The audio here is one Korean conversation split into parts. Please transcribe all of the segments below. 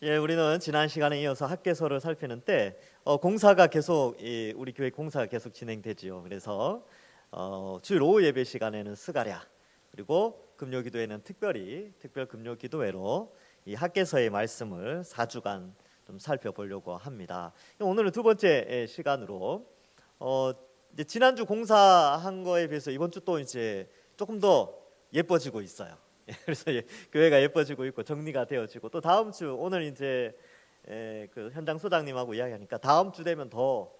우리는 지난 시간에 이어서 학개서를 살피는 때 공사가 계속 우리 교회 공사가 계속 진행되지요. 그래서 주일 오후 예배 시간에는 스가랴, 그리고 금요기도에는 특별히 특별 금요기도회로 이 학개서의 말씀을 4주간 좀 살펴보려고 합니다. 오늘은 두 번째 시간으로 이제 지난주 공사한 거에 비해서 이번 주 또 이제 조금 더 예뻐지고 있어요. 그래서 교회가 예뻐지고 있고 정리가 되어지고, 또 다음 주 오늘 이제 그 현장 소장님하고 이야기하니까 다음 주 되면 더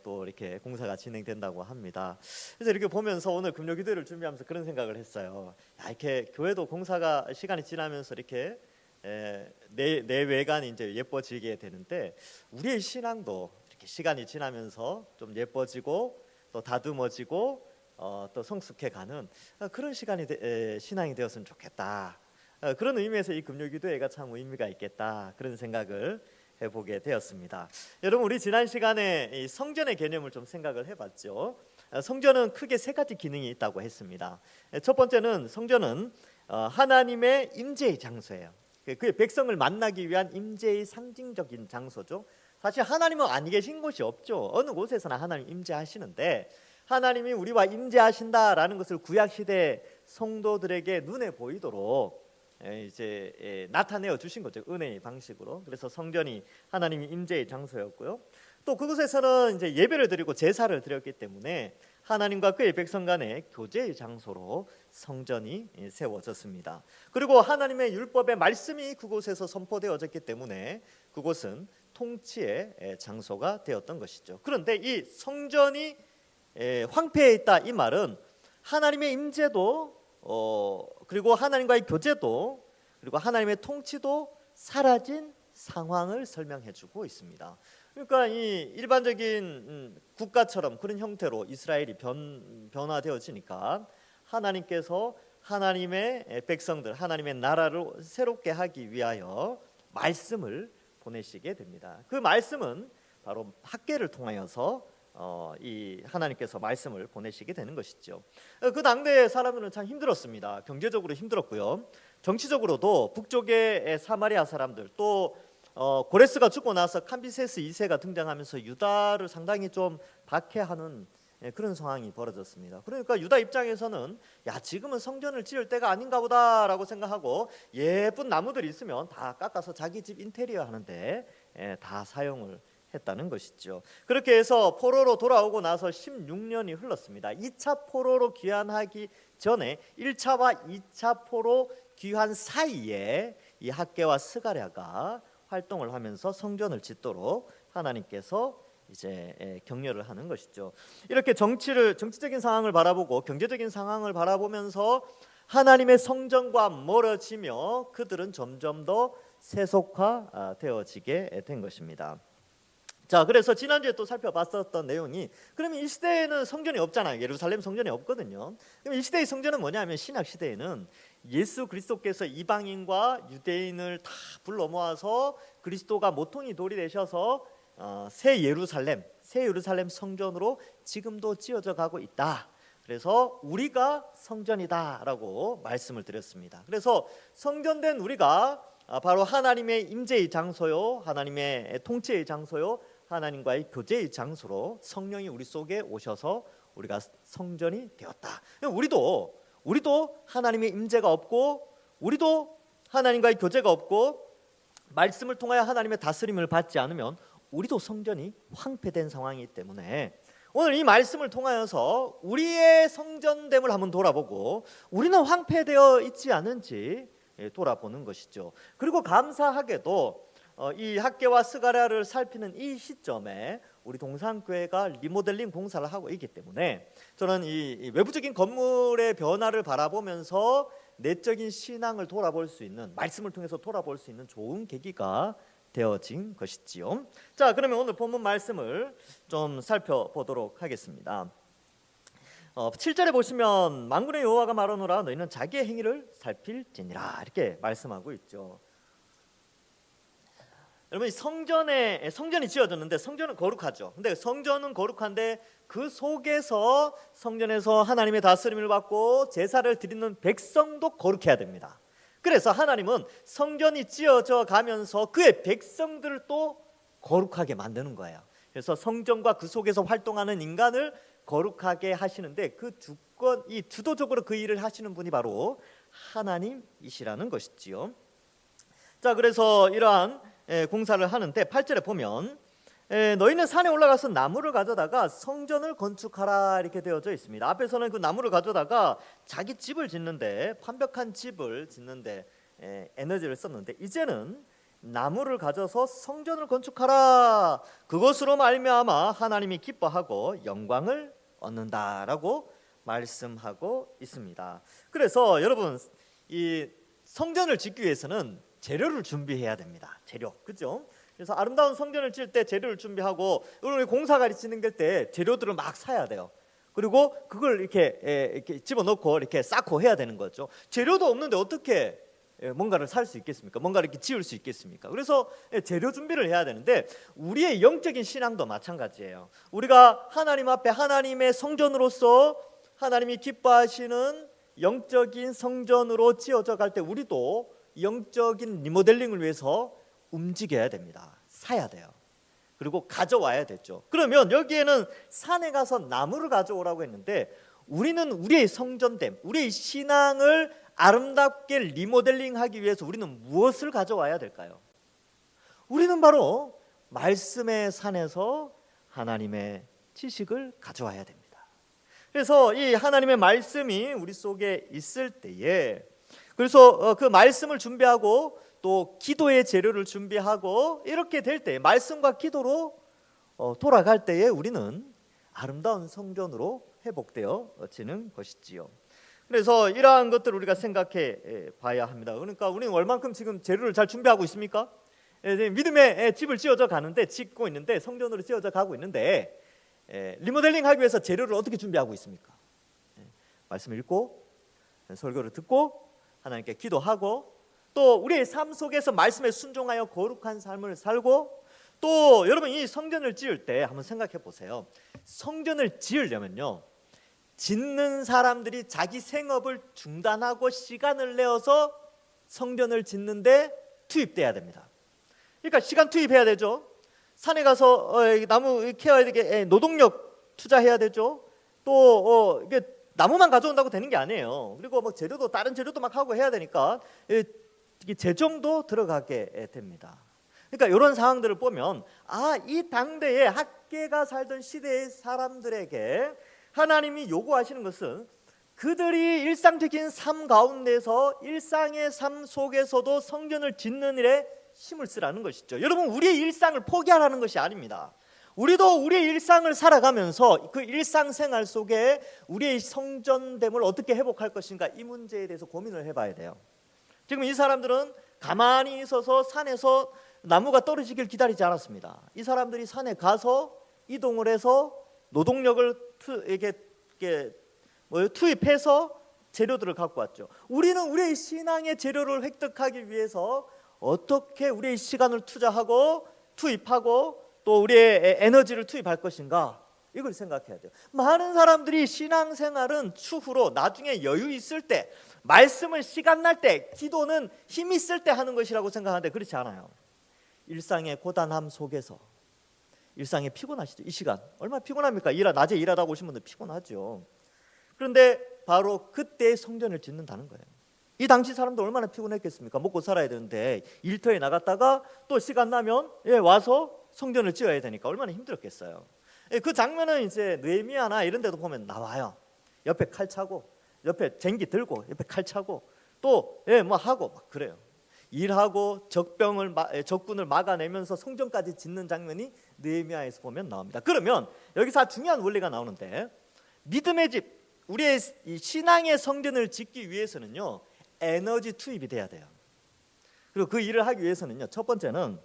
또 이렇게 공사가 진행된다고 합니다. 그래서 이렇게 보면서 오늘 금요기도를 준비하면서 그런 생각을 했어요. 이렇게 교회도 공사가 시간이 지나면서 이렇게 내외관이 이제 예뻐지게 되는데, 우리의 신앙도 이렇게 시간이 지나면서 좀 예뻐지고 또 다듬어지고 또 성숙해가는 그런 시간이 신앙이 되었으면 좋겠다. 그런 의미에서 이 금요기도회가 참 의미가 있겠다, 그런 생각을 해보게 되었습니다. 여러분, 우리 지난 시간에 이 성전의 개념을 좀 생각을 해봤죠. 성전은 크게 세 가지 기능이 있다고 했습니다. 첫 번째는 성전은 하나님의 임재의 장소예요. 그의 백성을 만나기 위한 임재의 상징적인 장소죠. 사실 하나님은 안 계신 곳이 없죠. 어느 곳에서나 하나님 임재하시는데, 하나님이 우리와 임재하신다라는 것을 구약 시대 성도들에게 눈에 보이도록 이제 나타내어 주신 거죠, 은혜의 방식으로. 그래서 성전이 하나님이 임재의 장소였고요. 또 그곳에서는 이제 예배를 드리고 제사를 드렸기 때문에 하나님과 그의 백성 간의 교제의 장소로 성전이 세워졌습니다. 그리고 하나님의 율법의 말씀이 그곳에서 선포되어졌기 때문에 그곳은 통치의 장소가 되었던 것이죠. 그런데 이 성전이 황폐해 있다, 이 말은 하나님의 임재도 그리고 하나님과의 교제도 그리고 하나님의 통치도 사라진 상황을 설명해주고 있습니다. 그러니까 이 일반적인 국가처럼 그런 형태로 이스라엘이 변화되어지니까 하나님께서 하나님의 백성들, 하나님의 나라를 새롭게 하기 위하여 말씀을 보내시게 됩니다. 그 말씀은 바로 학개를 통하여서 이 하나님께서 말씀을 보내시게 되는 것이죠. 그 당대의 사람들은 참 힘들었습니다. 경제적으로 힘들었고요. 정치적으로도 북쪽의 사마리아 사람들, 또 고레스가 죽고 나서 캄비세스 2세가 등장하면서 유다를 상당히 좀 박해하는 그런 상황이 벌어졌습니다. 그러니까 유다 입장에서는 지금은 성전을 지을 때가 아닌가 보다라고 생각하고, 예쁜 나무들이 있으면 다 깎아서 자기 집 인테리어 하는데 다 사용을 했다는 것이죠. 그렇게 해서 포로로 돌아오고 나서 16년이 흘렀습니다. 2차 포로로 귀환하기 전에 1차와 2차 포로 귀환 사이에 이 학개와 스가랴가 활동을 하면서 성전을 짓도록 하나님께서 이제 격려를 하는 것이죠. 이렇게 정치적인 상황을 바라보고 경제적인 상황을 바라보면서 하나님의 성전과 멀어지며 그들은 점점 더 세속화되어지게 된 것입니다. 자, 그래서 지난주에 또 살펴봤었던 내용이, 그러면 이 시대에는 성전이 없잖아요. 예루살렘 성전이 없거든요. 그럼 이 시대의 성전은 뭐냐면, 신약 시대에는 예수 그리스도께서 이방인과 유대인을 다 불러 모아서 그리스도가 모퉁이 돌이 되셔서 새 예루살렘 성전으로 지금도 지어져 가고 있다. 그래서 우리가 성전이다라고 말씀을 드렸습니다. 그래서 성전된 우리가 바로 하나님의 임재의 장소요, 하나님의 통치의 장소요, 하나님과의 교제의 장소로 성령이 우리 속에 오셔서 우리가 성전이 되었다. 우리도 하나님의 임재가 없고, 우리도 하나님과의 교제가 없고, 말씀을 통하여 하나님의 다스림을 받지 않으면 우리도 성전이 황폐된 상황이기 때문에 오늘 이 말씀을 통하여서 우리의 성전됨을 한번 돌아보고, 우리는 황폐되어 있지 않은지 돌아보는 것이죠. 그리고 감사하게도 이 학개와 스가랴를 살피는 이 시점에 우리 동산교회가 리모델링 공사를 하고 있기 때문에, 저는 이 외부적인 건물의 변화를 바라보면서 내적인 신앙을 돌아볼 수 있는, 말씀을 통해서 돌아볼 수 있는 좋은 계기가 되어진 것이지요. 자, 그러면 오늘 본문 말씀을 좀 살펴보도록 하겠습니다. 7절에 보시면 만군의 여호와가 말하노라, 너희는 자기의 행위를 살필지니라, 이렇게 말씀하고 있죠. 여러분, 성전이 지어졌는데 성전은 거룩하죠. 근데 성전은 거룩한데 그 속에서 성전에서 하나님의 다스림을 받고 제사를 드리는 백성도 거룩해야 됩니다. 그래서 하나님은 성전이 지어져 가면서 그의 백성들을 또 거룩하게 만드는 거예요. 그래서 성전과 그 속에서 활동하는 인간을 거룩하게 하시는데 그 주권이 주도적으로 그 일을 하시는 분이 바로 하나님이시라는 것이지요. 자, 그래서 이러한 공사를 하는데 8절에 보면 너희는 산에 올라가서 나무를 가져다가 성전을 건축하라 이렇게 되어져 있습니다. 앞에서는 그 나무를 가져다가 자기 집을 짓는데, 완벽한 집을 짓는데 에너지를 썼는데, 이제는 나무를 가져서 성전을 건축하라. 그것으로 말미암아 하나님이 기뻐하고 영광을 얻는다라고 말씀하고 있습니다. 그래서 여러분, 이 성전을 짓기 위해서는 재료를 준비해야 됩니다. 재료, 그죠? 그래서 아름다운 성전을 지을 때 재료를 준비하고, 우리 공사가 짓는 때 재료들을 막 사야 돼요. 그리고 그걸 이렇게 집어넣고 이렇게 쌓고 해야 되는 거죠. 재료도 없는데 어떻게 뭔가를 살 수 있겠습니까? 뭔가를 이렇게 지을 수 있겠습니까? 그래서 재료 준비를 해야 되는데, 우리의 영적인 신앙도 마찬가지예요. 우리가 하나님 앞에 하나님의 성전으로서 하나님이 기뻐하시는 영적인 성전으로 지어져 갈 때 우리도 영적인 리모델링을 위해서 움직여야 됩니다. 사야 돼요. 그리고 가져와야 되죠. 그러면 여기에는 산에 가서 나무를 가져오라고 했는데, 우리는 우리의 성전됨, 우리의 신앙을 아름답게 리모델링하기 위해서 우리는 무엇을 가져와야 될까요? 우리는 바로 말씀의 산에서 하나님의 지식을 가져와야 됩니다. 그래서 이 하나님의 말씀이 우리 속에 있을 때에, 그래서 그 말씀을 준비하고 또 기도의 재료를 준비하고 이렇게 될 때, 말씀과 기도로 돌아갈 때에 우리는 아름다운 성전으로 회복되어지는 것이지요. 그래서 이러한 것들을 우리가 생각해 봐야 합니다. 그러니까 우리는 얼만큼 지금 재료를 잘 준비하고 있습니까? 믿음의 집을 지어져 가는데, 짓고 있는데, 성전으로 지어져 가고 있는데, 리모델링 하기 위해서 재료를 어떻게 준비하고 있습니까? 말씀을 읽고 설교를 듣고 하나님께 기도하고, 또 우리의 삶 속에서 말씀에 순종하여 거룩한 삶을 살고, 또 여러분, 이 성전을 지을 때 한번 생각해 보세요. 성전을 지으려면요, 짓는 사람들이 자기 생업을 중단하고 시간을 내어서 성전을 짓는데 투입돼야 됩니다. 그러니까 시간 투입해야 되죠. 산에 가서 나무 캐야 되게 노동력 투자해야 되죠. 또 이게 나무만 가져온다고 되는 게 아니에요. 그리고 뭐 재료도, 다른 재료도 막 하고 해야 되니까 재정도 들어가게 됩니다. 그러니까 이런 상황들을 보면, 이 당대에 학계가 살던 시대의 사람들에게 하나님이 요구하시는 것은 그들이 일상적인 삶 가운데서, 일상의 삶 속에서도 성전을 짓는 일에 힘을 쓰라는 것이죠. 여러분, 우리의 일상을 포기하라는 것이 아닙니다. 우리도 우리의 일상을 살아가면서 그 일상생활 속에 우리의 성전됨을 어떻게 회복할 것인가, 이 문제에 대해서 고민을 해봐야 돼요. 지금 이 사람들은 가만히 있어서 산에서 나무가 떨어지길 기다리지 않았습니다. 이 사람들이 산에 가서 이동을 해서 노동력을 투입해서 재료들을 갖고 왔죠. 우리는 우리의 신앙의 재료를 획득하기 위해서 어떻게 우리의 시간을 투자하고 투입하고 또 우리의 에너지를 투입할 것인가, 이걸 생각해야 돼요. 많은 사람들이 신앙생활은 추후로, 나중에 여유 있을 때, 말씀을 시간 날 때, 기도는 힘 있을 때 하는 것이라고 생각하는데 그렇지 않아요. 일상의 고단함 속에서, 일상에 피곤하시죠. 이 시간 얼마나 피곤합니까? 낮에 일하다 오신 분들 피곤하죠. 그런데 바로 그때 성전을 짓는다는 거예요. 이 당시 사람들 얼마나 피곤했겠습니까? 먹고 살아야 되는데 일터에 나갔다가 또 시간 나면 와서 성전을 지어야 되니까 얼마나 힘들었겠어요. 그 장면은 이제 느헤미야나 이런 데도 보면 나와요. 옆에 칼 차고, 옆에 쟁기 들고, 옆에 칼 차고, 또 뭐 하고 막 그래요. 일하고 적군을 막아내면서 성전까지 짓는 장면이 느헤미야에서 보면 나옵니다. 그러면 여기서 중요한 원리가 나오는데, 믿음의 집, 우리의 신앙의 성전을 짓기 위해서는요, 에너지 투입이 돼야 돼요. 그리고 그 일을 하기 위해서는요, 첫 번째는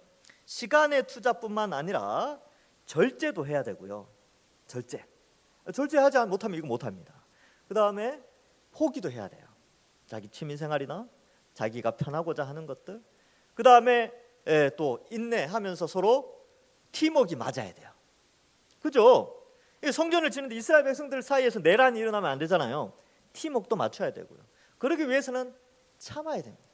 시간의 투자뿐만 아니라 절제도 해야 되고요. 절제하지 못하면 이거 못합니다. 그 다음에 포기도 해야 돼요. 자기 취미생활이나 자기가 편하고자 하는 것들. 그 다음에 또 인내하면서 서로 팀워크가 맞아야 돼요. 그죠? 성전을 짓는데 이스라엘 백성들 사이에서 내란이 일어나면 안 되잖아요. 팀워크도 맞춰야 되고요. 그러기 위해서는 참아야 됩니다.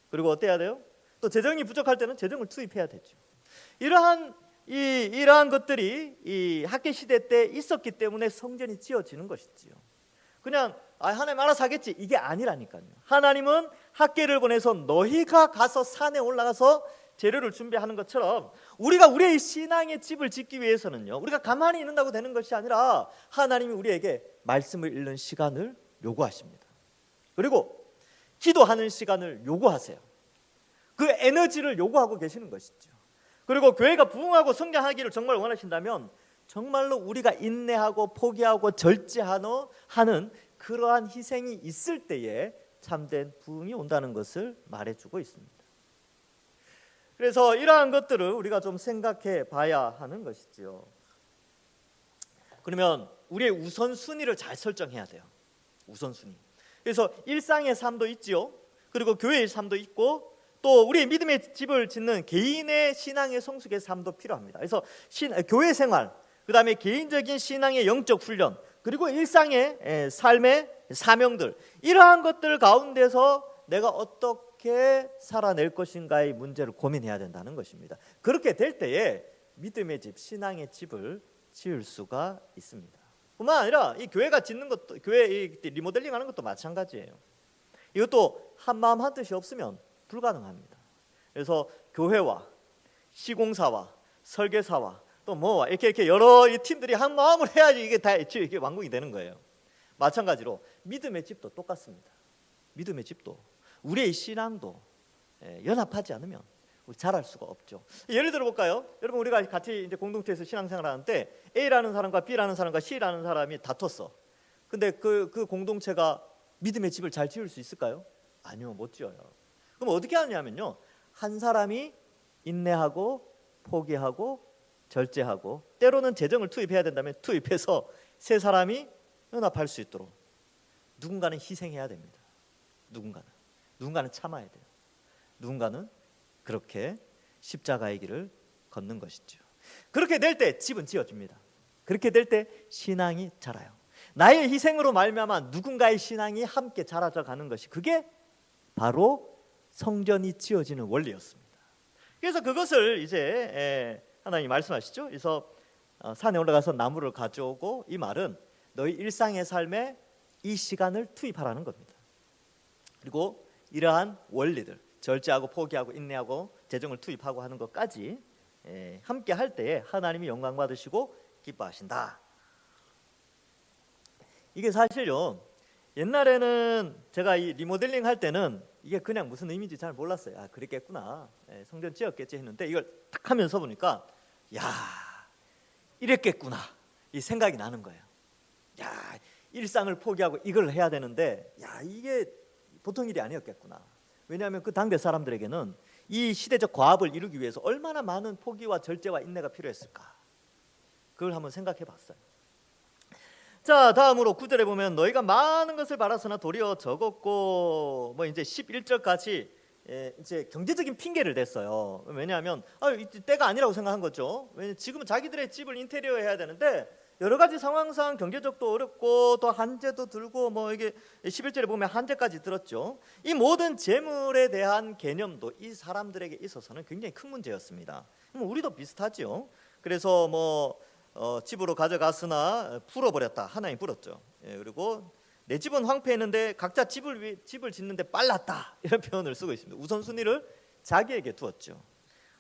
그리고 어때야 돼요? 또 재정이 부족할 때는 재정을 투입해야 되죠. 이러한 것들이 이 학계 시대 때 있었기 때문에 성전이 지어지는 것이지요. 그냥 하나님 알아서 하겠지 이게 아니라니까요. 하나님은 학계를 보내서 너희가 가서 산에 올라가서 재료를 준비하는 것처럼 우리가 우리의 신앙의 집을 짓기 위해서는요, 우리가 가만히 있는다고 되는 것이 아니라 하나님이 우리에게 말씀을 읽는 시간을 요구하십니다. 그리고 기도하는 시간을 요구하세요. 그 에너지를 요구하고 계시는 것이죠. 그리고 교회가 부흥하고 성장하기를 정말 원하신다면 정말로 우리가 인내하고 포기하고 절제하는 그러한 희생이 있을 때에 참된 부흥이 온다는 것을 말해주고 있습니다. 그래서 이러한 것들을 우리가 좀 생각해 봐야 하는 것이지요. 그러면 우리의 우선순위를 잘 설정해야 돼요. 우선순위. 그래서 일상의 삶도 있지요. 그리고 교회의 삶도 있고 또 우리의 믿음의 집을 짓는 개인의 신앙의 성숙의 삶도 필요합니다. 그래서 교회 생활, 그 다음에 개인적인 신앙의 영적 훈련, 그리고 일상의 삶의 사명들, 이러한 것들 가운데서 내가 어떻게 살아낼 것인가의 문제를 고민해야 된다는 것입니다. 그렇게 될 때에 믿음의 집, 신앙의 집을 지을 수가 있습니다. 뿐만 아니라 이 교회가 짓는 것도, 교회 리모델링하는 것도 마찬가지예요. 이것도 한마음 한뜻이 없으면 불가능합니다. 그래서 교회와 시공사와 설계사와 또 뭐 이렇게 여러 이 팀들이 한 마음을 해야지 이게 완공이 되는 거예요. 마찬가지로 믿음의 집도 똑같습니다. 믿음의 집도 우리의 신앙도 연합하지 않으면 우리 잘할 수가 없죠. 예를 들어 볼까요? 여러분, 우리가 같이 이제 공동체에서 신앙생활하는 때 A라는 사람과 B라는 사람과 C라는 사람이 다퉜어. 근데 그 공동체가 믿음의 집을 잘 지을 수 있을까요? 아니요, 못 지어요. 그럼 어떻게 하느냐면요, 한 사람이 인내하고 포기하고 절제하고 때로는 재정을 투입해야 된다면 투입해서 세 사람이 연합할 수 있도록 누군가는 희생해야 됩니다. 누군가는 참아야 돼요. 누군가는 그렇게 십자가의 길을 걷는 것이죠. 그렇게 될 때 집은 지어집니다. 그렇게 될 때 신앙이 자라요. 나의 희생으로 말미암아 누군가의 신앙이 함께 자라져 가는 것이, 그게 바로 성전이 지어지는 원리였습니다. 그래서 그것을 이제 하나님이 말씀하시죠. 그래서 산에 올라가서 나무를 가져오고, 이 말은 너희 일상의 삶에 이 시간을 투입하라는 겁니다. 그리고 이러한 원리들, 절제하고 포기하고 인내하고 재정을 투입하고 하는 것까지 함께 할 때에 하나님이 영광 받으시고 기뻐하신다. 이게 사실요, 옛날에는 제가 이 리모델링 할 때는 이게 그냥 무슨 의미인지 잘 몰랐어요. 그랬겠구나, 성전 지었겠지 했는데 이걸 딱 하면서 보니까 야, 이랬겠구나 이 생각이 나는 거예요. 야, 일상을 포기하고 이걸 해야 되는데 이게 보통 일이 아니었겠구나. 왜냐하면 그 당대 사람들에게는 이 시대적 과업을 이루기 위해서 얼마나 많은 포기와 절제와 인내가 필요했을까. 그걸 한번 생각해 봤어요. 자, 다음으로 9절에 보면 너희가 많은 것을 바라서나 도리어 적었고, 뭐 이제 11절까지 이제 경제적인 핑계를 댔어요. 왜냐하면 때가 아니라고 생각한 거죠. 왜냐하면 지금은 자기들의 집을 인테리어 해야 되는데 여러 가지 상황상 경제적도 어렵고 또 한재도 들고, 뭐 이게 11절에 보면 한재까지 들었죠. 이 모든 재물에 대한 개념도 이 사람들에게 있어서는 굉장히 큰 문제였습니다. 우리도 비슷하지요. 그래서 뭐 집으로 가져갔으나 풀어버렸다. 하나님 풀었죠. 그리고 내 집은 황폐했는데 각자 집을 짓는데 빨랐다. 이런 표현을 쓰고 있습니다. 우선순위를 자기에게 두었죠.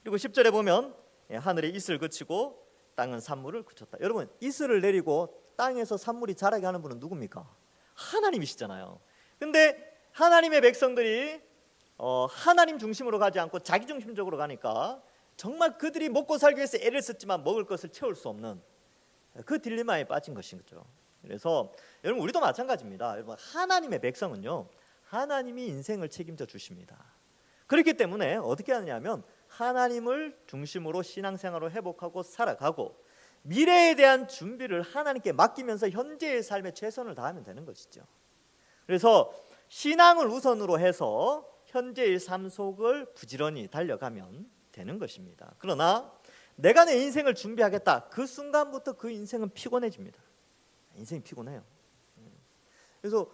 그리고 10절에 보면 하늘에 이슬 그치고 땅은 산물을 그쳤다. 여러분, 이슬을 내리고 땅에서 산물이 자라게 하는 분은 누굽니까? 하나님이시잖아요. 근데 하나님의 백성들이 하나님 중심으로 가지 않고 자기 중심적으로 가니까 정말 그들이 먹고 살기 위해서 애를 썼지만 먹을 것을 채울 수 없는 그 딜레마에 빠진 것인 거죠. 그래서 여러분, 우리도 마찬가지입니다. 여러분, 하나님의 백성은요, 하나님이 인생을 책임져 주십니다. 그렇기 때문에 어떻게 하느냐면 하나님을 중심으로 신앙생활을 회복하고 살아가고 미래에 대한 준비를 하나님께 맡기면서 현재의 삶에 최선을 다하면 되는 것이죠. 그래서 신앙을 우선으로 해서 현재의 삶 속을 부지런히 달려가면 되는 것입니다. 그러나 내가 내 인생을 준비하겠다, 그 순간부터 그 인생은 피곤해집니다. 인생이 피곤해요. 그래서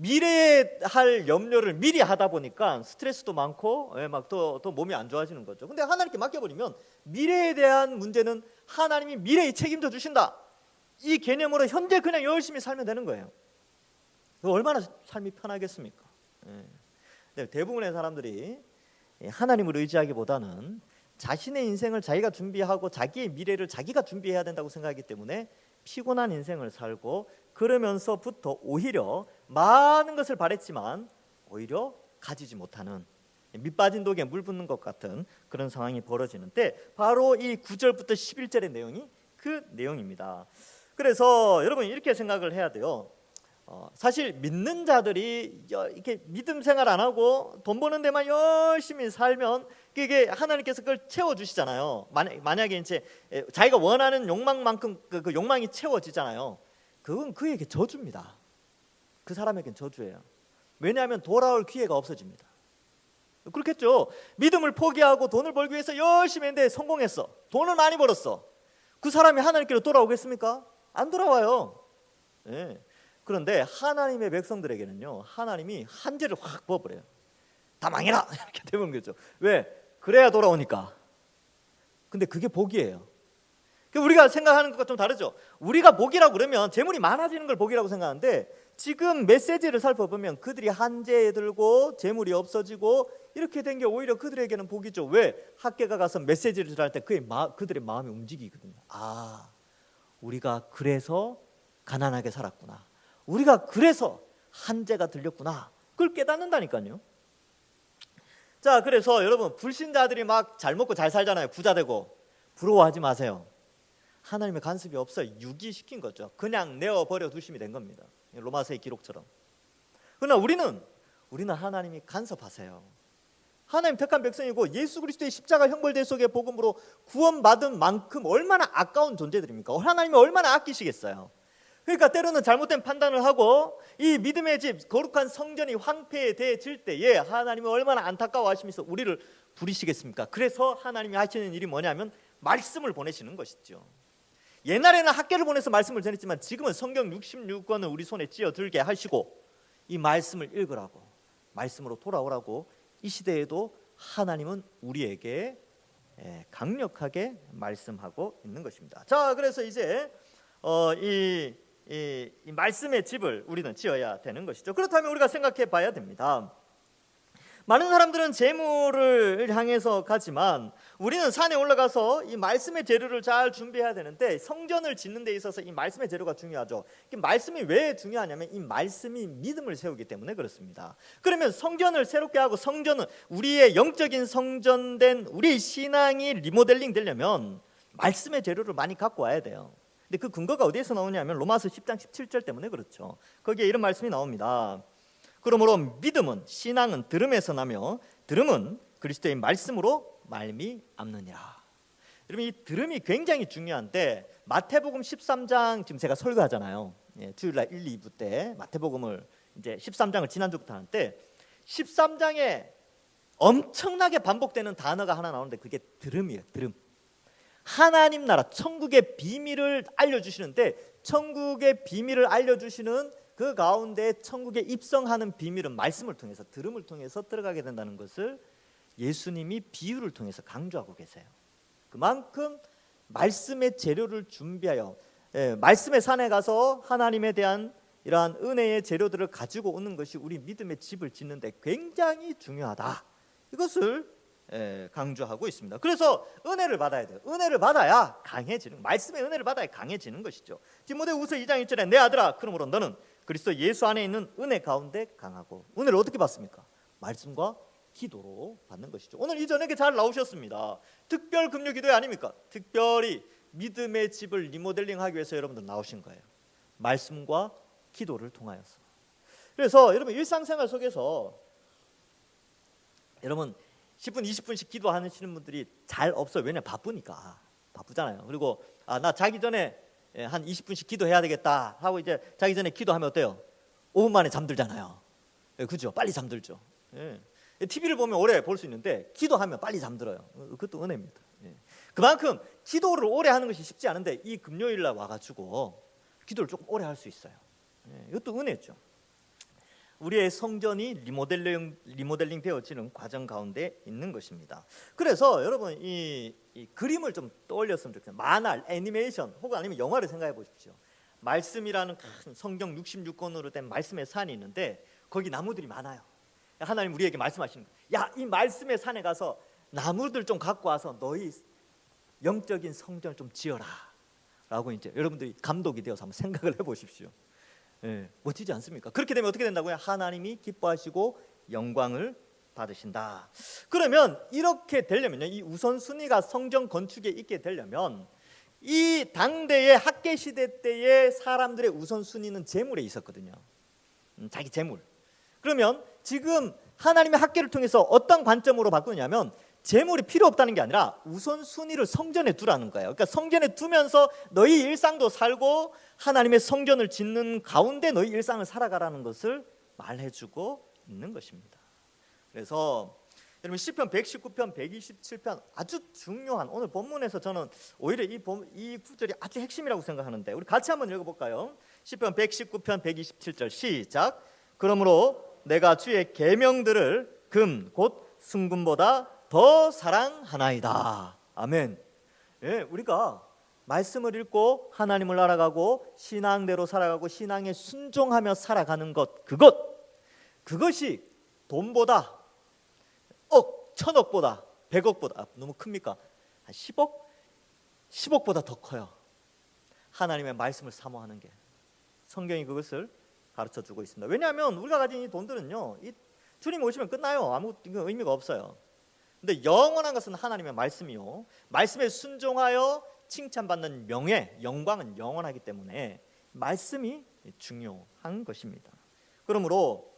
미래에 할 염려를 미리 하다 보니까 스트레스도 많고 막 더 몸이 안 좋아지는 거죠. 근데 하나님께 맡겨버리면 미래에 대한 문제는 하나님이 미래에 책임져 주신다, 이 개념으로 현재 그냥 열심히 살면 되는 거예요. 얼마나 삶이 편하겠습니까? 대부분의 사람들이 하나님을 의지하기보다는 자신의 인생을 자기가 준비하고 자기의 미래를 자기가 준비해야 된다고 생각하기 때문에 피곤한 인생을 살고, 그러면서부터 오히려 많은 것을 바랬지만 오히려 가지지 못하는, 밑 빠진 독에 물 붓는 것 같은 그런 상황이 벌어지는데, 바로 이 9절부터 11절의 내용이 그 내용입니다. 그래서 여러분 이렇게 생각을 해야 돼요. 사실 믿는 자들이 이렇게 믿음 생활 안 하고 돈 버는 데만 열심히 살면 그게 하나님께서 그걸 채워주시잖아요. 만약에 이제 자기가 원하는 욕망만큼 그 욕망이 채워지잖아요. 그건 그에게 저주입니다. 그 사람에겐 저주예요. 왜냐하면 돌아올 기회가 없어집니다. 그렇겠죠. 믿음을 포기하고 돈을 벌기 위해서 열심히 했는데 성공했어, 돈을 많이 벌었어. 그 사람이 하나님께로 돌아오겠습니까? 안 돌아와요. 그런데 하나님의 백성들에게는요, 하나님이 한죄를 확 부어버려요. 다 망해라 이렇게 되는 거죠. 왜? 그래야 돌아오니까. 근데 그게 복이에요. 우리가 생각하는 것과 좀 다르죠. 우리가 복이라고 그러면 재물이 많아지는 걸 복이라고 생각하는데, 지금 메시지를 살펴보면 그들이 한죄에 들고 재물이 없어지고 이렇게 된 게 오히려 그들에게는 복이죠. 왜? 학교가 가서 메시지를 전할 때 그들의 마음이 움직이거든요. 아, 우리가 그래서 가난하게 살았구나, 우리가 그래서 한죄가 들렸구나, 그걸 깨닫는다니까요. 자, 그래서 여러분, 불신자들이 막 잘 먹고 잘 살잖아요. 부자 되고. 부러워하지 마세요. 하나님의 간섭이 없어 유기시킨 거죠. 그냥 내어버려 두심이 된 겁니다. 로마서의 기록처럼. 그러나 우리는 하나님이 간섭하세요. 하나님 택한 백성이고 예수 그리스도의 십자가 형벌대속의 복음으로 구원받은 만큼 얼마나 아까운 존재들입니까? 하나님이 얼마나 아끼시겠어요. 그러니까 때로는 잘못된 판단을 하고 이 믿음의 집 거룩한 성전이 황폐해질 때에 하나님이 얼마나 안타까워하시면서 우리를 부리시겠습니까? 그래서 하나님이 하시는 일이 뭐냐면 말씀을 보내시는 것이죠. 옛날에는 학계를 보내서 말씀을 전했지만 지금은 성경 66권을 우리 손에 쥐어들게 하시고 이 말씀을 읽으라고, 말씀으로 돌아오라고 이 시대에도 하나님은 우리에게 강력하게 말씀하고 있는 것입니다. 자, 그래서 이제 이 말씀의 집을 우리는 지어야 되는 것이죠. 그렇다면 우리가 생각해 봐야 됩니다. 많은 사람들은 재물을 향해서 가지만 우리는 산에 올라가서 이 말씀의 재료를 잘 준비해야 되는데, 성전을 짓는 데 있어서 이 말씀의 재료가 중요하죠. 말씀이 왜 중요하냐면 이 말씀이 믿음을 세우기 때문에 그렇습니다. 그러면 성전을 새롭게 하고, 성전은 우리의 영적인 성전된 우리 신앙이 리모델링 되려면 말씀의 재료를 많이 갖고 와야 돼요. 근데 그 근거가 어디에서 나오냐면 로마서 10장 17절 때문에 그렇죠. 거기에 이런 말씀이 나옵니다. 그러므로 믿음은, 신앙은 들음에서 나며 들음은 그리스도의 말씀으로 말미암느니라. 여러분, 이 들음이 굉장히 중요한데, 마태복음 13장 지금 제가 설교하잖아요. 주일날 1, 2부 때 마태복음을 이제 13장을 지난주부터 하는데 13장에 엄청나게 반복되는 단어가 하나 나오는데 그게 들음이에요. 들음. 하나님 나라, 천국의 비밀을 알려주시는데, 천국의 비밀을 알려주시는 그 가운데 천국에 입성하는 비밀은 말씀을 통해서, 들음을 통해서 들어가게 된다는 것을 예수님이 비유를 통해서 강조하고 계세요. 그만큼 말씀의 재료를 준비하여 말씀의 산에 가서 하나님에 대한 이러한 은혜의 재료들을 가지고 오는 것이 우리 믿음의 집을 짓는데 굉장히 중요하다, 이것을 강조하고 있습니다. 그래서 은혜를 받아야 돼요. 은혜를 받아야 강해지는, 말씀의 은혜를 받아야 강해지는 것이죠. 디모데후서 2장 1절에 내 아들아, 그러므로 너는 그리스도 예수 안에 있는 은혜 가운데 강하고. 은혜를 어떻게 받습니까? 말씀과 기도로 받는 것이죠. 오늘 이 저녁에 잘 나오셨습니다. 특별 금요 기도회 아닙니까? 특별히 믿음의 집을 리모델링하기 위해서 여러분들 나오신 거예요. 말씀과 기도를 통하여서. 그래서 여러분 일상생활 속에서 여러분 10분 20분씩 기도하시는 분들이 잘 없어요. 왜냐면 바쁘니까. 바쁘잖아요. 그리고 나 자기 전에 한 20분씩 기도해야 되겠다 하고 이제 자기 전에 기도하면 어때요? 5분 만에 잠들잖아요. 그죠? 빨리 잠들죠. TV를 보면 오래 볼 수 있는데 기도하면 빨리 잠들어요. 그것도 은혜입니다. 그만큼 기도를 오래 하는 것이 쉽지 않은데 이 금요일 날 와가지고 기도를 조금 오래 할 수 있어요. 이것도 은혜죠. 우리의 성전이 리모델링 되어지는 과정 가운데 있는 것입니다. 그래서 여러분 이 그림을 좀 떠올렸으면 좋겠어요. 만화, 애니메이션 혹은 아니면 영화를 생각해 보십시오. 말씀이라는 큰 성경 66권으로 된 말씀의 산이 있는데 거기 나무들이 많아요. 하나님 우리에게 말씀하시는 거예요. 야, 이 말씀의 산에 가서 나무들 좀 갖고 와서 너희 영적인 성전을 좀 지어라 라고 이제 여러분들이 감독이 되어서 한번 생각을 해보십시오. 멋지지 않습니까? 그렇게 되면 어떻게 된다고요? 하나님이 기뻐하시고 영광을 받으신다. 그러면 이렇게 되려면요, 이 우선순위가 성전 건축에 있게 되려면 이 당대의 학계 시대 때의 사람들의 우선순위는 재물에 있었거든요. 자기 재물. 그러면 지금 하나님의 학계를 통해서 어떤 관점으로 바꾸냐면 재물이 필요 없다는 게 아니라 우선순위를 성전에 두라는 거예요. 그러니까 성전에 두면서 너희 일상도 살고 하나님의 성전을 짓는 가운데 너희 일상을 살아가라는 것을 말해주고 있는 것입니다. 그래서 여러분 시편 119편, 127편 아주 중요한 오늘 본문에서 저는 오히려 이 구절이 아주 핵심이라고 생각하는데 우리 같이 한번 읽어볼까요? 시편 119편 127절 시작. 그러므로 내가 주의 계명들을 금 곧 순금보다 더 사랑하나이다. 아멘. 우리가 말씀을 읽고 하나님을 알아가고 신앙대로 살아가고 신앙에 순종하며 살아가는 것, 그것이 돈보다 천억보다 100억보다 너무 큽니까? 한 10억보다 더 커요. 하나님의 말씀을 사모하는 게. 성경이 그것을 가르쳐주고 있습니다. 왜냐하면 우리가 가진 이 돈들은요, 주님 오시면 끝나요. 아무 의미가 없어요. 근데 영원한 것은 하나님의 말씀이요, 말씀에 순종하여 칭찬받는 명예, 영광은 영원하기 때문에 말씀이 중요한 것입니다. 그러므로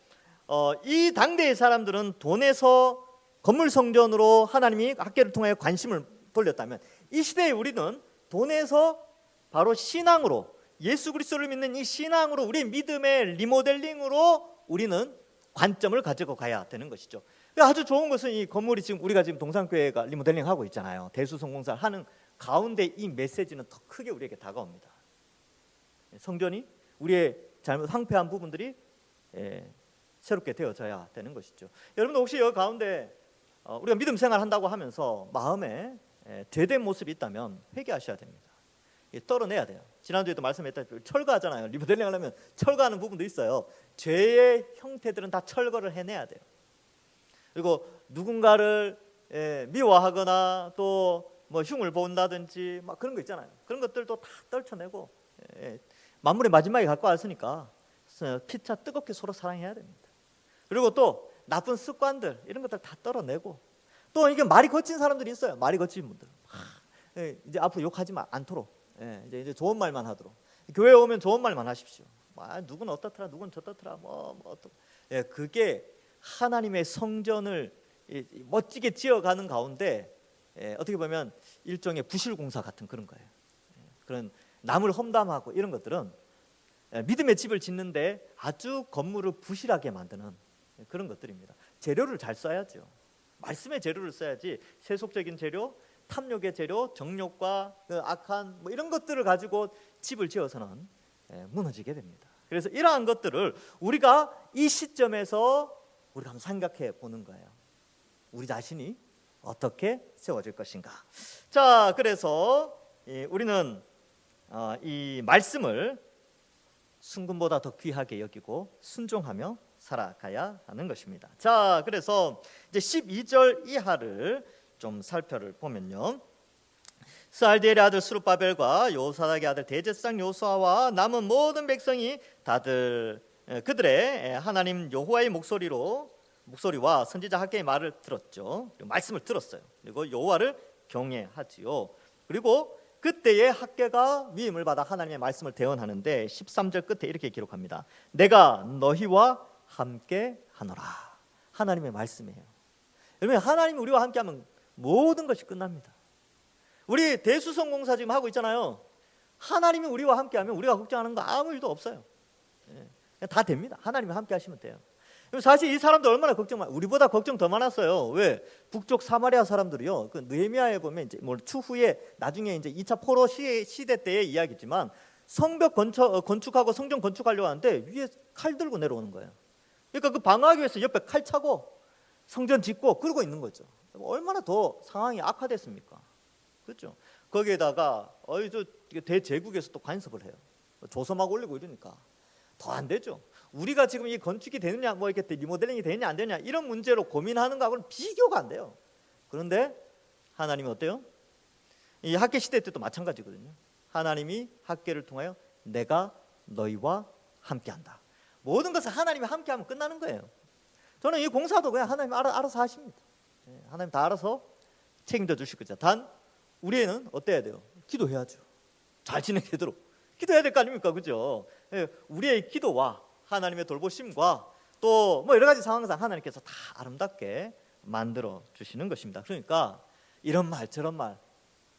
이 당대의 사람들은 돈에서 건물 성전으로 하나님이 학계를 통하여 관심을 돌렸다면 이 시대에 우리는 돈에서 바로 신앙으로, 예수 그리스도를 믿는 이 신앙으로, 우리의 믿음의 리모델링으로 우리는 관점을 가지고 가야 되는 것이죠. 아주 좋은 것은 이 건물이 지금 우리가 지금 동산교회가 리모델링 하고 있잖아요. 대수성공사를 하는 가운데 이 메시지는 더 크게 우리에게 다가옵니다. 성전이 우리의 잘못 황폐한 부분들이 새롭게 되어져야 되는 것이죠. 여러분도 혹시 여기 가운데 우리가 믿음 생활 한다고 하면서 마음에 죄된 모습이 있다면 회개하셔야 됩니다. 떨어내야 돼요. 지난주에도 말씀했다시피 철거하잖아요. 리모델링 하려면 철거하는 부분도 있어요. 죄의 형태들은 다 철거를 해내야 돼요. 그리고 누군가를 미워하거나 또 뭐 흉을 본다든지 막 그런 거 있잖아요. 그런 것들도 다 떨쳐내고 만물의 마지막에 갖고 왔으니까 피차 뜨겁게 서로 사랑해야 됩니다. 그리고 또 나쁜 습관들 이런 것들 다 떨어내고, 또 이게 말이 거친 사람들이 있어요. 말이 거친 분들 이제 앞으로 욕하지 않도록 이제 좋은 말만 하도록, 교회 오면 좋은 말만 하십시오. 누구는 어떻더라, 누구는 저떻더라, 그게 하나님의 성전을 멋지게 지어가는 가운데 어떻게 보면 일종의 부실공사 같은 그런 거예요. 그런 남을 험담하고 이런 것들은 믿음의 집을 짓는데 아주 건물을 부실하게 만드는 그런 것들입니다. 재료를 잘 써야죠. 말씀의 재료를 써야지 세속적인 재료, 탐욕의 재료, 정욕과 악한 이런 것들을 가지고 집을 지어서는 무너지게 됩니다. 그래서 이러한 것들을 우리가 이 시점에서 우리가 한번 생각해 보는 거예요. 우리 자신이 어떻게 세워질 것인가. 자, 그래서 우리는 이 말씀을 순금보다 더 귀하게 여기고 순종하며 살아가야 하는 것입니다. 자, 그래서 이제 12절 이하를 좀 살펴보면요. 스알디엘의 아들 스룹바벨과 요사닥의 아들 대제사장 요수아와 남은 모든 백성이 다들 그들의 하나님 여호와의 목소리와 선지자 학개의 말을 들었죠. 말씀을 들었어요. 그리고 여호와를 경외하지요. 그리고 그때의 학개가 위임을 받아 하나님의 말씀을 대언하는데 13절 끝에 이렇게 기록합니다. 내가 너희와 함께 하노라. 하나님의 말씀이에요. 여러분, 하나님이 우리와 함께하면 모든 것이 끝납니다. 우리 대수성공사 지금 하고 있잖아요. 하나님이 우리와 함께하면 우리가 걱정하는 거 아무 일도 없어요. 다 됩니다. 하나님이 함께하시면 돼요. 사실 이 사람들 얼마나 우리보다 걱정 더 많았어요. 왜? 북쪽 사마리아 사람들이요. 그 느헤미야에 보면 이제 추후에 나중에 이제 2차 포로 시대 때의 이야기지만 성벽 건축하고 성전 건축하려고 하는데 위에 칼 들고 내려오는 거예요. 그러니까 그 방어하기 위해서 옆에 칼 차고 성전 짓고 그러고 있는 거죠. 얼마나 더 상황이 악화됐습니까? 그렇죠? 거기에다가 대제국에서 또 간섭을 해요. 조서막 올리고 이러니까 더 안 되죠. 우리가 지금 이 건축이 되느냐, 뭐 이렇게 리모델링이 되느냐 안 되느냐 이런 문제로 고민하는 거하고는 비교가 안 돼요. 그런데 하나님이 어때요? 이 학계 시대 때도 마찬가지거든요. 하나님이 학계를 통하여 내가 너희와 함께한다. 모든 것을 하나님이 함께하면 끝나는 거예요. 저는 이 공사도 그냥 하나님 알아서 하십니다. 하나님 다 알아서 책임져 주실 거죠. 단 우리는 어때야 돼요? 기도해야죠. 잘 지내도록 기도해야 될 거 아닙니까? 그죠? 우리의 기도와 하나님의 돌보심과 또 뭐 여러 가지 상황상 하나님께서 다 아름답게 만들어 주시는 것입니다. 그러니까 이런 말 저런 말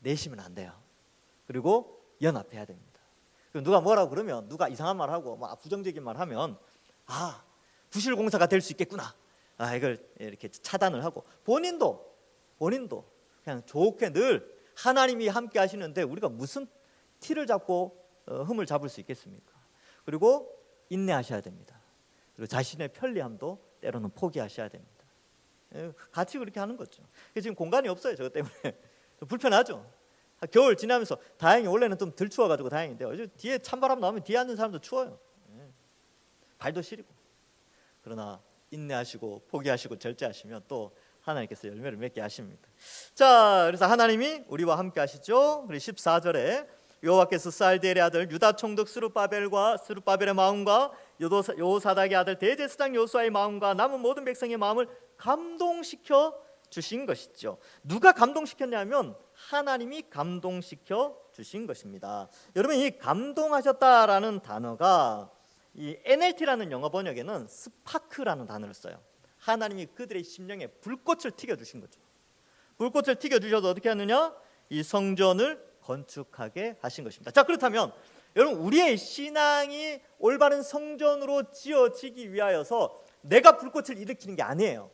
내시면 안 돼요. 그리고 연합해야 됩니다. 누가 뭐라고 그러면, 누가 이상한 말 하고 뭐 부정적인 말 하면 부실 공사가 될 수 있겠구나. 이걸 이렇게 차단을 하고 본인도 그냥 좋게 늘 하나님이 함께 하시는데 우리가 무슨 티를 잡고 흠을 잡을 수 있겠습니까? 그리고 인내하셔야 됩니다. 그리고 자신의 편리함도 때로는 포기하셔야 됩니다. 같이 그렇게 하는 거죠. 지금 공간이 없어요. 저것 때문에 좀 불편하죠. 겨울 지나면서 다행히 원래는 좀 덜 추워가지고 다행인데 어제 뒤에 찬바람 나오면 뒤에 앉는 사람도 추워요. 발도 시리고. 그러나 인내하시고 포기하시고 절제하시면 또 하나님께서 열매를 맺게 하십니다. 자, 그래서 하나님이 우리와 함께 하시죠. 그리고 14절에 여호와께서 살디엘의 아들 유다 총독 스룹바벨의 마음과 여호사닥의 아들 대제사장 여호수아의 마음과 남은 모든 백성의 마음을 감동시켜 주신 것이죠. 누가 감동시켰냐면 하나님이 감동시켜 주신 것입니다. 여러분, 이 감동하셨다라는 단어가 이 NLT라는 영어 번역에는 스파크라는 단어를 써요. 하나님이 그들의 심령에 불꽃을 튀겨 주신 거죠. 불꽃을 튀겨 주셔서 어떻게 하느냐? 이 성전을 건축하게 하신 것입니다. 자, 그렇다면 여러분, 우리의 신앙이 올바른 성전으로 지어지기 위하여서 내가 불꽃을 일으키는 게 아니에요.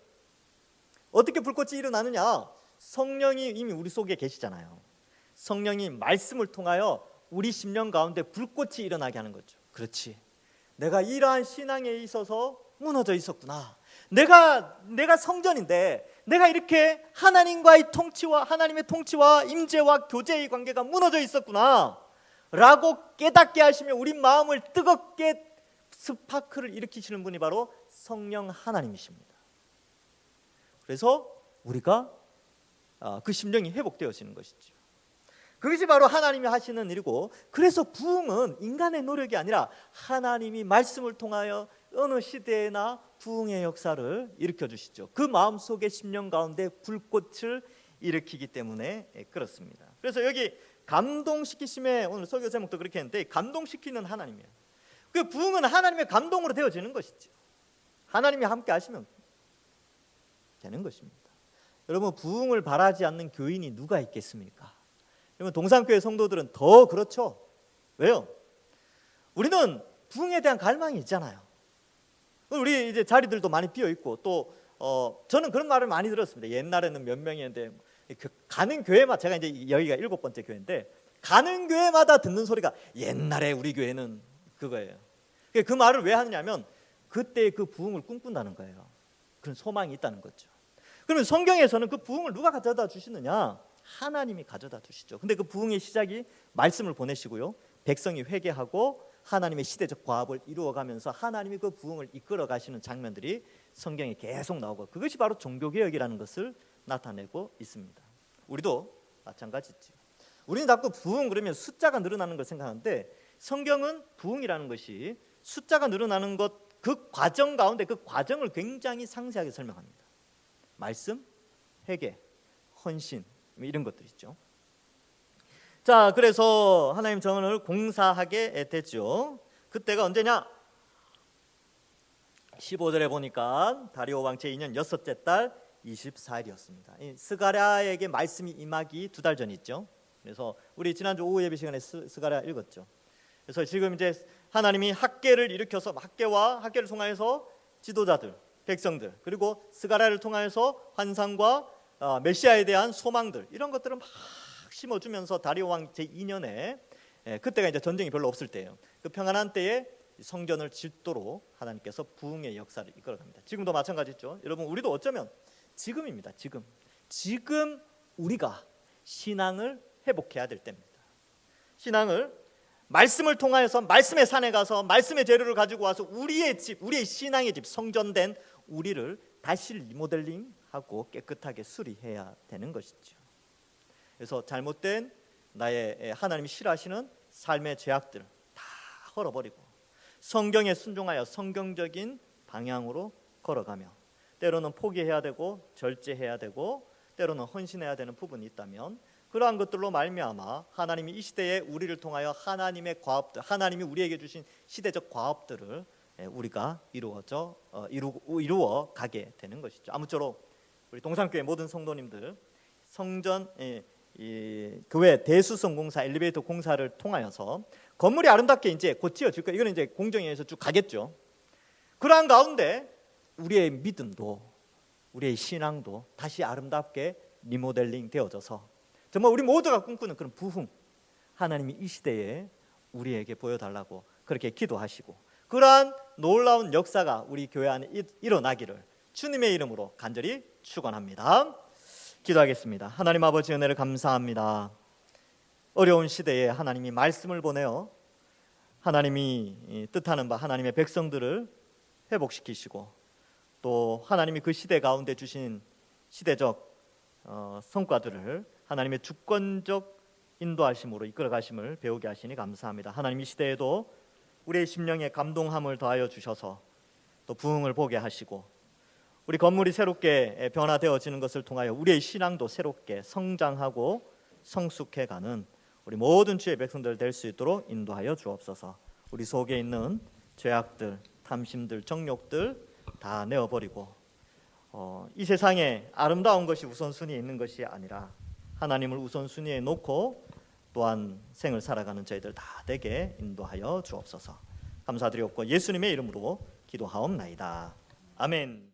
어떻게 불꽃이 일어나느냐? 성령이 이미 우리 속에 계시잖아요. 성령이 말씀을 통하여 우리 심령 가운데 불꽃이 일어나게 하는 거죠. 그렇지, 내가 이러한 신앙에 있어서 무너져 있었구나. 내가 성전인데 내가 이렇게 하나님과의 통치와 하나님의 통치와 임재와 교제의 관계가 무너져 있었구나 라고 깨닫게 하시며 우리 마음을 뜨겁게 스파크를 일으키시는 분이 바로 성령 하나님이십니다. 그래서 우리가 그 심령이 회복되어지는 것이죠. 그것이 바로 하나님이 하시는 일이고, 그래서 부흥은 인간의 노력이 아니라 하나님이 말씀을 통하여 어느 시대에나 부흥의 역사를 일으켜 주시죠. 그 마음속의 심령 가운데 불꽃을 일으키기 때문에 그렇습니다. 그래서 여기 감동시키심에, 오늘 설교 제목도 그렇게 했는데 감동시키는 하나님이에요. 그 부흥은 하나님의 감동으로 되어지는 것이죠. 하나님이 함께 하시면 되는 것입니다. 여러분, 부흥을 바라지 않는 교인이 누가 있겠습니까? 여러분, 동산교회 성도들은 더 그렇죠. 왜요? 우리는 부흥에 대한 갈망이 있잖아요. 우리 이제 자리들도 많이 비어 있고, 또 저는 그런 말을 많이 들었습니다. 옛날에는 몇 명이었는데 가는 교회마다, 제가 이제 여기가 7번째 교회인데 가는 교회마다 듣는 소리가 옛날에 우리 교회는 그거예요. 그 말을 왜 하느냐면 그때 그 부흥을 꿈꾼다는 거예요. 그런 소망이 있다는 거죠. 그러면 성경에서는 그 부흥을 누가 가져다 주시느냐? 하나님이 가져다 주시죠. 근데 그 부흥의 시작이 말씀을 보내시고요, 백성이 회개하고 하나님의 시대적 과업을 이루어가면서 하나님이 그 부흥을 이끌어 가시는 장면들이 성경에 계속 나오고, 그것이 바로 종교개혁이라는 것을 나타내고 있습니다. 우리도 마찬가지죠. 우리는 자꾸 부흥 그러면 숫자가 늘어나는 걸 생각하는데, 성경은 부흥이라는 것이 숫자가 늘어나는 것, 그 과정 가운데 그 과정을 굉장히 상세하게 설명합니다. 말씀, 회개, 헌신, 이런 것들 있죠. 자, 그래서 하나님 정원을 공사하게 됐죠. 그때가 언제냐? 15절에 보니까 다리오 왕 제2년 6째 달 24일이었습니다. 스가랴에게 말씀이 임하기 2달 전 있죠. 그래서 우리 지난주 오후 예배 시간에 스가랴 읽었죠. 그래서 지금 이제 하나님이 학계를 일으켜서 학계를 통하여서 지도자들, 백성들, 그리고 스가랴를 통하여서 환상과 메시아에 대한 소망들, 이런 것들을 막 심어주면서 다리오 왕 제2년에, 그때가 이제 전쟁이 별로 없을 때예요. 그 평안한 때에 성전을 짓도록 하나님께서 부흥의 역사를 이끌어갑니다. 지금도 마찬가지죠. 여러분, 우리도 어쩌면 지금입니다. 지금 우리가 신앙을 회복해야 될 때입니다. 신앙을 말씀을 통하여서 말씀의 산에 가서 말씀의 재료를 가지고 와서 우리의 집, 우리의 신앙의 집, 성전된 우리를 다시 리모델링하고 깨끗하게 수리해야 되는 것이죠. 그래서 잘못된 나의 하나님이 싫어하시는 삶의 죄악들 다 헐어버리고 성경에 순종하여 성경적인 방향으로 걸어가며, 때로는 포기해야 되고 절제해야 되고 때로는 헌신해야 되는 부분이 있다면 그러한 것들로 말미암아 하나님이 이 시대에 우리를 통하여 하나님의 과업들, 하나님이 우리에게 주신 시대적 과업들을 우리가 이루어 가게 되는 것이죠. 아무쪼록 우리 동산교회 모든 성도님들, 성전 이 교회 대수성 공사, 엘리베이터 공사를 통하여서 건물이 아름답게 이제 곧 지어질 거예요. 이거는 이제 공정에 의해서 쭉 가겠죠. 그러한 가운데 우리의 믿음도, 우리의 신앙도 다시 아름답게 리모델링 되어져서 정말 우리 모두가 꿈꾸는 그런 부흥, 하나님이 이 시대에 우리에게 보여달라고 그렇게 기도하시고 그러한 놀라운 역사가 우리 교회 안에 일어나기를 주님의 이름으로 간절히 축원합니다. 기도하겠습니다. 하나님 아버지, 은혜를 감사합니다. 어려운 시대에 하나님이 말씀을 보내어 하나님이 뜻하는 바 하나님의 백성들을 회복시키시고 또 하나님이 그 시대 가운데 주신 시대적 성과들을 하나님의 주권적 인도하심으로 이끌어가심을 배우게 하시니 감사합니다. 하나님, 이 시대에도 우리의 심령에 감동함을 더하여 주셔서 또 부흥을 보게 하시고 우리 건물이 새롭게 변화되어지는 것을 통하여 우리의 신앙도 새롭게 성장하고 성숙해가는 우리 모든 주의 백성들 될 수 있도록 인도하여 주옵소서. 우리 속에 있는 죄악들, 탐심들, 정욕들 다 내어버리고 이 세상에 아름다운 것이 우선순위에 있는 것이 아니라 하나님을 우선순위에 놓고 또한 생을 살아가는 저희들 다 되게 인도하여 주옵소서. 감사드리옵고 예수님의 이름으로 기도하옵나이다. 아멘.